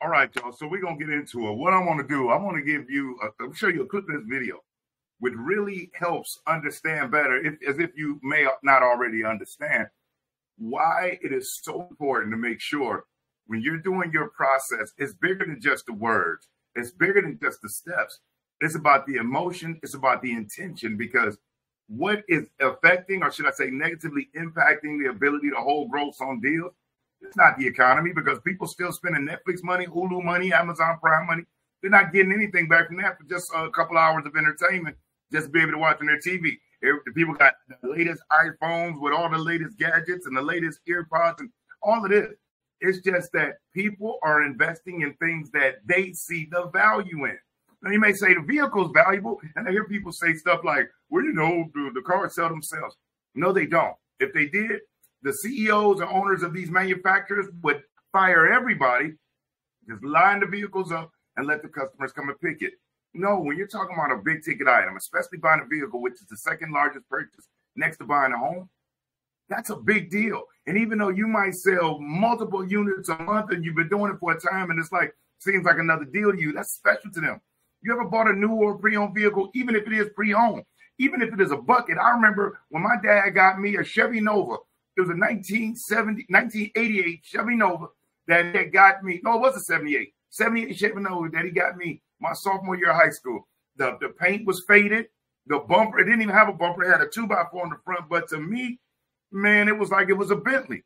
All right, y'all. So we're gonna get into it. What I want to do, I want to give you, I'll show you a clip of this video, which really helps understand better, as if you may not already understand, why it is so important to make sure when you're doing your process, it's bigger than just the words. It's bigger than just the steps. It's about the emotion. It's about the intention, because what is affecting, or should I say negatively impacting, the ability to hold growth on deals, it's not the economy, because people still spending Netflix money, Hulu money, Amazon Prime money. They're not getting anything back from that for just a couple hours of entertainment, just to be able to watch on their TV. The people got the latest iPhones with all the latest gadgets and the latest earpods and all of this. It's just that people are investing in things that they see the value in. Now, you may say the vehicle's valuable, and I hear people say stuff like, well, you know, the cars sell themselves. No, they don't. If they did, the CEOs and owners of these manufacturers would fire everybody, just line the vehicles up and let the customers come and pick it. No, when you're talking about a big ticket item, especially buying a vehicle, which is the second largest purchase next to buying a home, that's a big deal. And even though you might sell multiple units a month and you've been doing it for a time and it's like, seems like another deal to you, that's special to them. You ever bought a new or pre-owned vehicle, even if it is pre-owned, even if it is a bucket? I remember when my dad got me a Chevy Nova. It was a 1988 Chevy Nova that he got me. No, it was a 78 Chevy Nova that he got me my sophomore year of high school. The paint was faded. The bumper, it didn't even have a bumper. It had a 2x4 in the front. But to me, man, it was like it was a Bentley,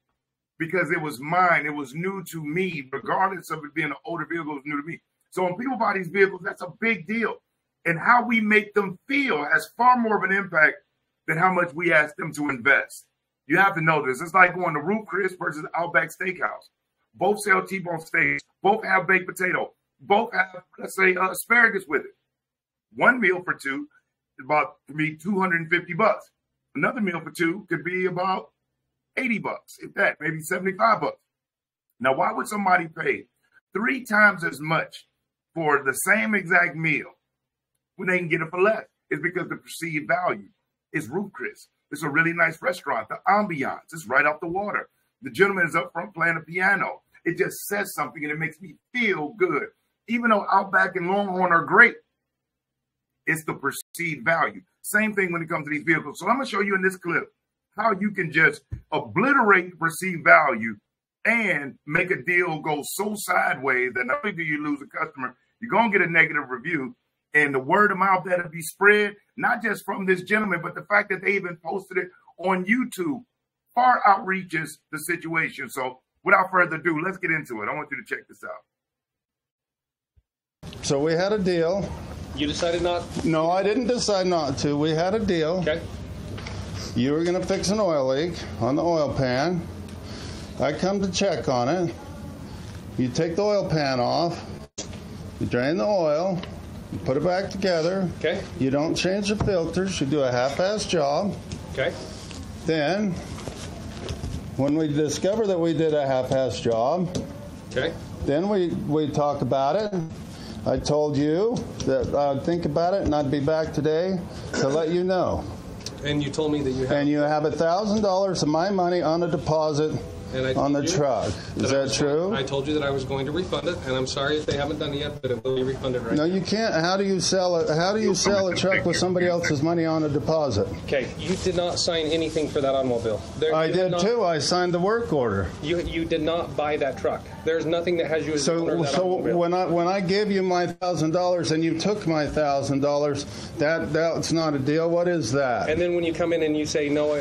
because it was mine. It was new to me, regardless of it being an older vehicle. It was new to me. So when people buy these vehicles, that's a big deal. And how we make them feel has far more of an impact than how much we ask them to invest. You have to know this. It's like going to Ruth Chris versus Outback Steakhouse. Both sell T-bone steaks. Both have baked potato. Both have, let's say, asparagus with it. One meal for two is about, to be $250. Another meal for two could be about $80, if that, maybe $75. Now, why would somebody pay 3 times as much for the same exact meal when they can get it for less? It's because the perceived value is Ruth Chris. It's a really nice restaurant. The ambiance is right off the water. The gentleman is up front playing the piano. It just says something, and it makes me feel good. Even though Outback and Longhorn are great, it's the perceived value. Same thing when it comes to these vehicles. So I'm going to show you in this clip how you can just obliterate perceived value and make a deal go so sideways that not only do you lose a customer, you're going to get a negative review. And the word of mouth that'll be spread, not just from this gentleman, but the fact that they even posted it on YouTube far outreaches the situation. So without further ado, let's get into it. I want you to check this out. So we had a deal. You decided not? No, I didn't decide not to. We had a deal. Okay. You were going to fix an oil leak on the oil pan. I come to check on it. You take the oil pan off. You drain the oil. You put it back together. Okay. You don't change the filters. You do a half-assed job. Okay. Then, when we discover that we did a half-assed job, okay, then we talk about it. I told you that I'd think about it and I'd be back today to let you know. And you told me that you have... And you have $1,000 of my money on a deposit on the truck. Is that true? I told you that I was going to refund it, and I'm sorry if they haven't done it yet, but it will be refunded right now. No, you can't. How do you sell it? How do you sell a truck with somebody else's money on a deposit? Okay, you did not sign anything for that automobile. I did too. I signed the work order. You did not buy that truck. There's nothing that has you as owner of that automobile. when I gave you my $1,000 and you took my $1,000, that's not a deal. What is that? And then when you come in and you say no,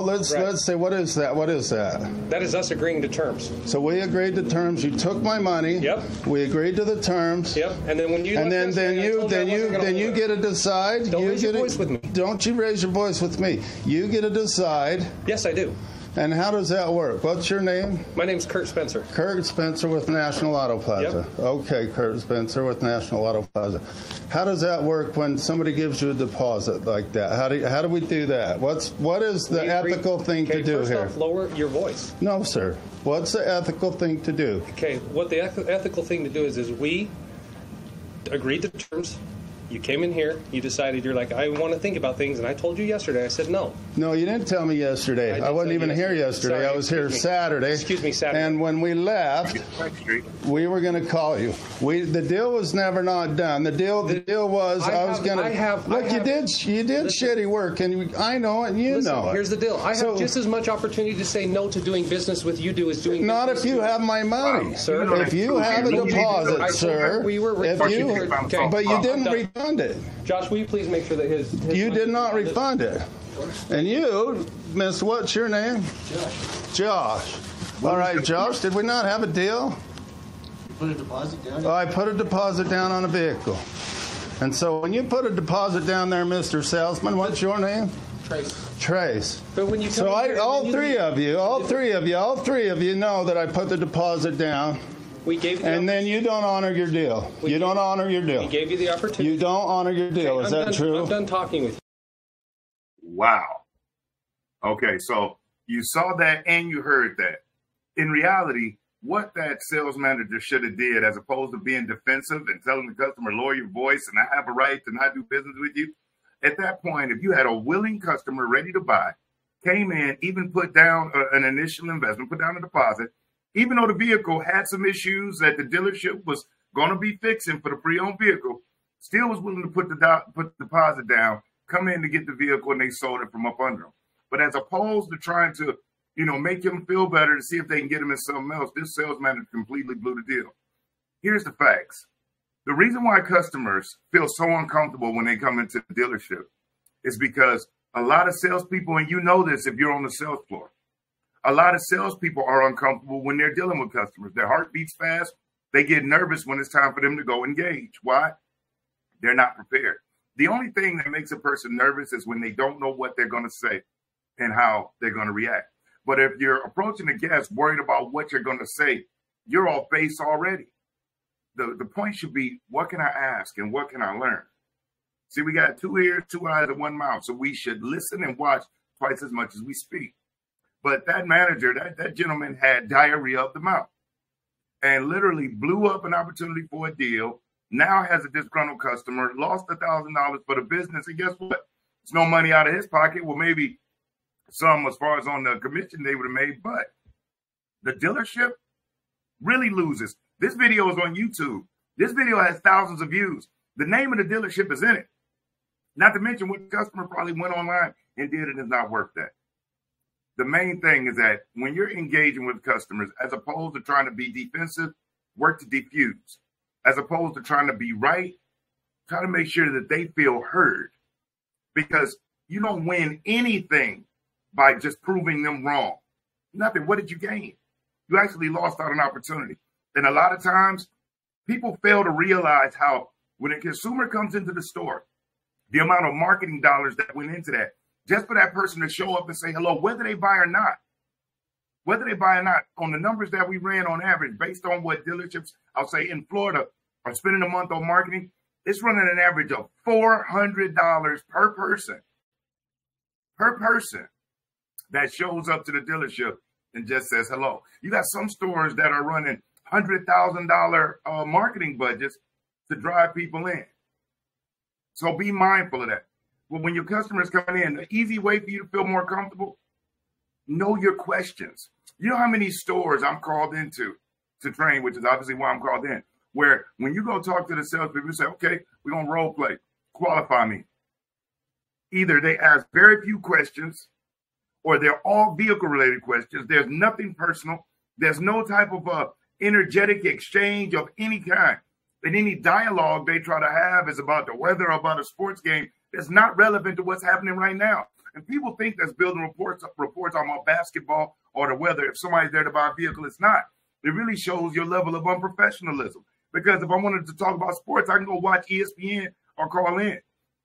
let's say what is that? What is that? That is us agreeing to terms. So we agreed to terms. You took my money. Yep. We agreed to the terms. Yep. And then when you then you get to decide. Don't raise your voice with me. Don't you raise your voice with me. You get to decide. Yes, I do. And how does that work? What's your name? My name's Kurt Spencer. Kurt Spencer with National Auto Plaza. Yep. Okay, Kurt Spencer with National Auto Plaza. How does that work when somebody gives you a deposit like that? How do we do that? What is the ethical thing to do here? First off, lower your voice. No, sir. What's the ethical thing to do? Okay, what the ethical thing to do is we agreed to terms. You came in here, you decided, you're like, I want to think about things, and I told you yesterday, I said no. No, you didn't tell me yesterday. I wasn't even here yesterday. Sorry, I was here Saturday. Excuse me, Saturday. And when we left, we were going to call you. The deal was never not done. The deal was I was going to. Look, you did shitty work, and I know it, and you know it. Here's the deal. I have just as much opportunity to say no to doing business with you do as doing. Not if you have my money, sir. If you have a deposit, sir. But you didn't refund it. Josh, will you please make sure that his you did not refund it. And you, Miss, what's your name? Josh. All right, Josh, did we not have a deal? You put a deposit down? I put a deposit down on a vehicle. And so when you put a deposit down there, Mr. Salesman, what's your name? Trace. But when you all three of you know that I put the deposit down. We gave you and then you don't honor your deal. You don't honor your deal. We gave you the opportunity. You don't honor your deal. Is that true? I'm done talking with you. Wow. Okay, so you saw that and you heard that. In reality, what that sales manager should have did, as opposed to being defensive and telling the customer, lower your voice and I have a right to not do business with you. At that point, if you had a willing customer ready to buy, came in, even put down an initial investment, put down a deposit, even though the vehicle had some issues that the dealership was going to be fixing for the pre-owned vehicle, still was willing to put the deposit down, come in to get the vehicle, and they sold it from up under them. But as opposed to trying to, make him feel better to see if they can get him in something else, this sales manager completely blew the deal. Here's the facts. The reason why customers feel so uncomfortable when they come into the dealership is because a lot of salespeople, and you know this if you're on the sales floor, a lot of salespeople are uncomfortable when they're dealing with customers. Their heart beats fast. They get nervous when it's time for them to go engage. Why? They're not prepared. The only thing that makes a person nervous is when they don't know what they're going to say and how they're going to react. But if you're approaching a guest worried about what you're going to say, you're off base already. The point should be, what can I ask and what can I learn? See, we got 2 ears, 2 eyes, and 1 mouth, so we should listen and watch twice as much as we speak. But that manager, that gentleman had diarrhea of the mouth and literally blew up an opportunity for a deal. Now has a disgruntled customer, lost $1,000 for the business. And guess what? It's no money out of his pocket. Well, maybe some as far as on the commission they would have made, but the dealership really loses. This video is on YouTube. This video has thousands of views. The name of the dealership is in it. Not to mention what the customer probably went online and did, and it's not worth that. The main thing is that when you're engaging with customers, as opposed to trying to be defensive, work to diffuse. As opposed to trying to be right, try to make sure that they feel heard. Because you don't win anything by just proving them wrong. Nothing. What did you gain? You actually lost out an opportunity. And a lot of times, people fail to realize how when a consumer comes into the store, the amount of marketing dollars that went into that, just for that person to show up and say hello, whether they buy or not. Whether they buy or not, on the numbers that we ran on average, based on what dealerships, I'll say in Florida, are spending a month on marketing, it's running an average of $400 per person. Per person that shows up to the dealership and just says hello. You got some stores that are running $100,000 marketing budgets to drive people in. So be mindful of that. Well, when your customers coming in, the easy way for you to feel more comfortable, know your questions. You know how many stores I'm called into to train, which is obviously why I'm called in, where when you go talk to the salespeople, you say, okay, we're going to role play, qualify me. Either they ask very few questions or they're all vehicle-related questions. There's nothing personal. There's no type of energetic exchange of any kind. And any dialogue they try to have is about the weather or about a sports game that's not relevant to what's happening right now. And people think that's building reports on about basketball or the weather. If somebody's there to buy a vehicle, it's not. It really shows your level of unprofessionalism. Because if I wanted to talk about sports, I can go watch ESPN or call in.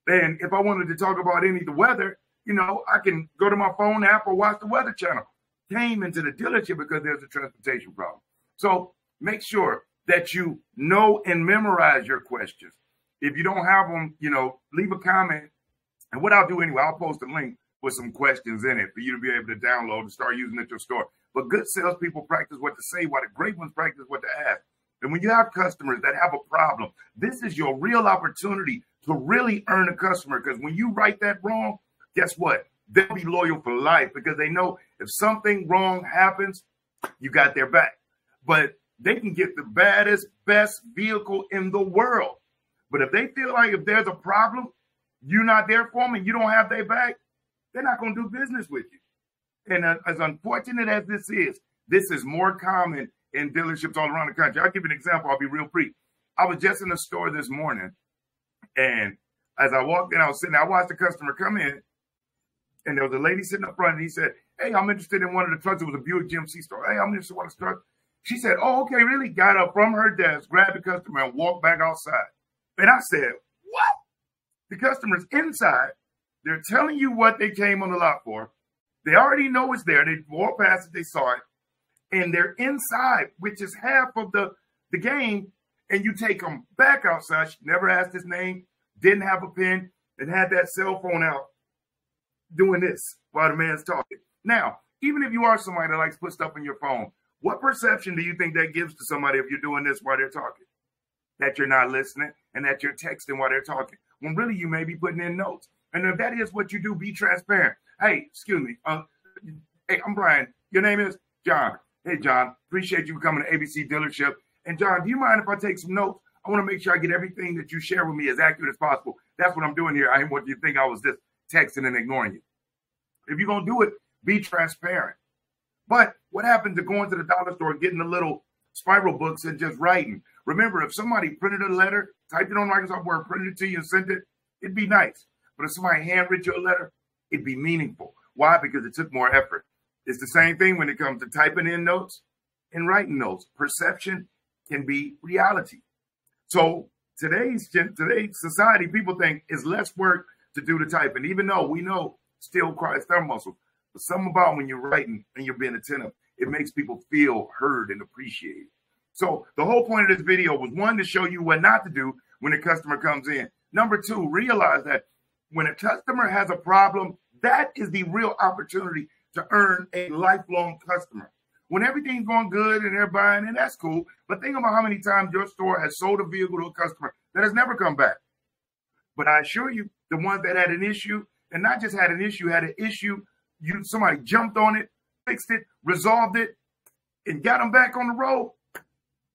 And if I wanted to talk about any of the weather, I can go to my phone app or watch the Weather Channel. Came into the dealership because there's a transportation problem. So make sure that you know and memorize your questions. If you don't have them, leave a comment. And what I'll do anyway, I'll post a link with some questions in it for you to be able to download and start using at your store. But good salespeople practice what to say, while the great ones practice what to ask. And when you have customers that have a problem, this is your real opportunity to really earn a customer. Because when you right that wrong, guess what? they'll be loyal for life because they know if something wrong happens, you got their back. But they can get the baddest, best vehicle in the world. But if they feel like if there's a problem, you're not there for them and you don't have their back, they're not going to do business with you. And as unfortunate as this is more common in dealerships all around the country. I'll give you an example. I'll be real brief. I was just in the store this morning, and as I walked in, I watched the customer come in, and there was a lady sitting up front, and he said, "Hey, I'm interested in one of the trucks." It was a Buick GMC store. "Hey, I'm interested in one of the trucks." She said, "Oh, okay, really?" Got up from her desk, grabbed the customer, and walked back outside. And I said, "What?" The customer's inside. They're telling you what they came on the lot for. They already know it's there. They walked past it. They saw it. And they're inside, which is half of the game. And you take them back outside. She never asked his name, didn't have a pen, and had that cell phone out doing this while the man's talking. Now, even if you are somebody that likes to put stuff in your phone, what perception do you think that gives to somebody if you're doing this while they're talking? That you're not listening and that you're texting while they're talking. When really you may be putting in notes. And if that is what you do, be transparent. Hey, excuse me. Hey, I'm Brian. Your name is John. Hey, John, appreciate you coming to ABC Dealership. And John, do you mind if I take some notes? I want to make sure I get everything that you share with me as accurate as possible. That's what I'm doing here. I didn't want you to think I was just texting and ignoring you. If you're going to do it, be transparent. But what happens to going to the dollar store, getting the little spiral books and just writing? Remember, if somebody printed a letter, typed it on Microsoft Word, printed it to you and sent it, it'd be nice. But if somebody handwritten you a letter, it'd be meaningful. Why? Because it took more effort. It's the same thing when it comes to typing in notes and writing notes. Perception can be reality. So today's society, people think it's less work to do the typing, even though we know still requires thumb muscles. But something about when you're writing and you're being attentive, it makes people feel heard and appreciated. So the whole point of this video was, one, to show you what not to do when a customer comes in. Number two, realize that when a customer has a problem, that is the real opportunity to earn a lifelong customer. When everything's going good and they're buying, and that's cool, but think about how many times your store has sold a vehicle to a customer that has never come back. But I assure you, the ones that had an issue, and not just had an issue, somebody jumped on it, fixed it, resolved it, and got them back on the road.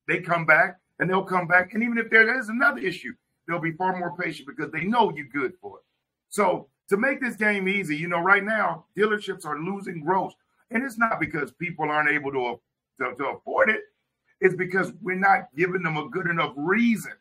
They come back, and they'll come back. And even if there is another issue, they'll be far more patient because they know you're good for it. So to make this game easy, right now, dealerships are losing gross. And it's not because people aren't able to afford it. It's because we're not giving them a good enough reason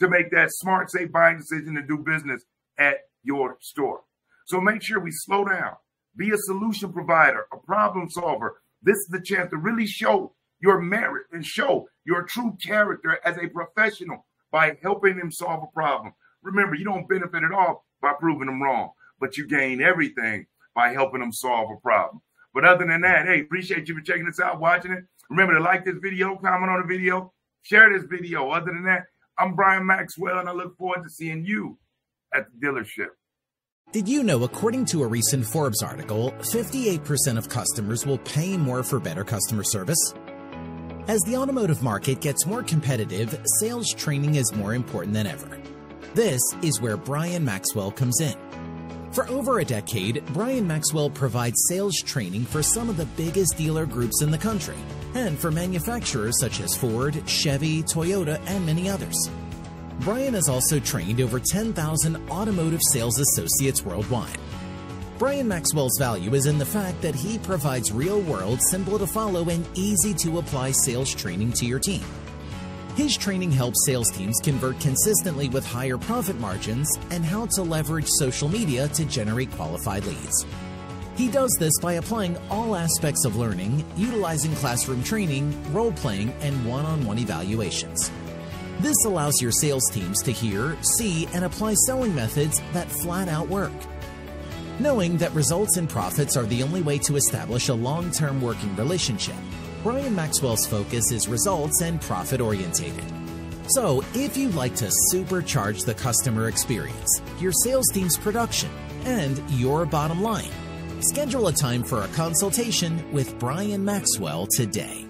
to make that smart, safe buying decision and do business at your store. So make sure we slow down. Be a solution provider, a problem solver. This is the chance to really show your merit and show your true character as a professional by helping them solve a problem. Remember, you don't benefit at all by proving them wrong, but you gain everything by helping them solve a problem. But other than that, hey, appreciate you for checking this out, watching it. Remember to like this video, comment on the video, share this video. Other than that, I'm Brian Maxwell, and I look forward to seeing you at the dealership. Did you know, according to a recent Forbes article, 58% of customers will pay more for better customer service? As the automotive market gets more competitive, sales training is more important than ever. This is where Brian Maxwell comes in. For over a decade, Brian Maxwell provides sales training for some of the biggest dealer groups in the country, and for manufacturers such as Ford, Chevy, Toyota, and many others. Brian has also trained over 10,000 automotive sales associates worldwide. Brian Maxwell's value is in the fact that he provides real-world, simple-to-follow, and easy-to-apply sales training to your team. His training helps sales teams convert consistently with higher profit margins and how to leverage social media to generate qualified leads. He does this by applying all aspects of learning, utilizing classroom training, role-playing, and one-on-one evaluations. This allows your sales teams to hear, see, and apply selling methods that flat out work. Knowing that results and profits are the only way to establish a long-term working relationship, Brian Maxwell's focus is results and profit-orientated. So, if you'd like to supercharge the customer experience, your sales team's production, and your bottom line, schedule a time for a consultation with Brian Maxwell today.